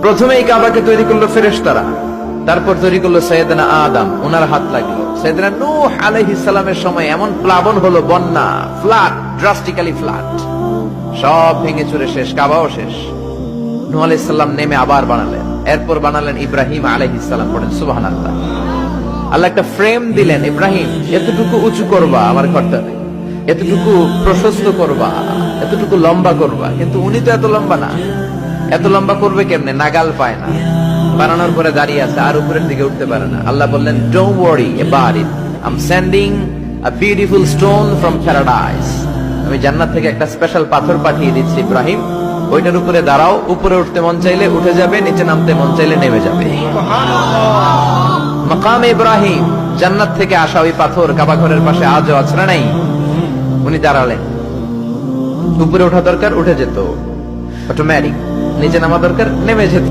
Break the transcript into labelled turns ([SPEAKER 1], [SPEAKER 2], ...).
[SPEAKER 1] প্রথমেই কাবাকে তৈরি করলো ফেরেশতারা, তারপর তৈরি করলো সাইয়েদনা আদম, ওনার হাত লাগলো। সাইয়েদনা নূহ আলাইহিস সালামের সময় এমন প্লাবন হলো, বন্যা, ফ্লাড, ড্রাস্টিক্যালি ফ্লাড, সব ভেঙে চুরে শেষ, কাবাও শেষ। নূহ আলাইহিস সালাম নেমে আবার বানালেন, এরপর বানালেন ইব্রাহিম আলাইহিস সালাম। পড়েন সুবহানাল্লাহ। আল্লাহ একটা ফ্রেম দিলেন, ইব্রাহিম এতটুকু উঁচু করবা আমার ঘরটা, এতটুকু প্রশস্ত করবা, এতটুকু লম্বা করবা। কিন্তু উনি তো এত লম্বা না, এত লম্বা করবে কেমনে? নাগাল পায় না, বানানোর পরে দাঁড়িয়ে আছে, আর উপরের দিকে উঠতে পারে না। আল্লাহ বললেন, don't worry about it, I am sending a beautiful stone from paradise. আমি জান্নাত থেকে একটা স্পেশাল পাথর পাঠিয়ে দিচ্ছি ইব্রাহিম, ওইটার উপরে দাঁড়াও, উপরে উঠতে মন চাইলে উঠে যাবে, নিচে নামতে মন চাইলে নেমে যাবে। মাকাম ইব্রাহিম, জান্নাত থেকে আসা ওই পাথর কাবা ঘরের পাশে আজও আছে না নাই? উনি দাঁড়ালেন, উপরে ওঠা দরকার উঠে যেত অটোমেটিক, নিচে নামা দরকার নেমে যেত।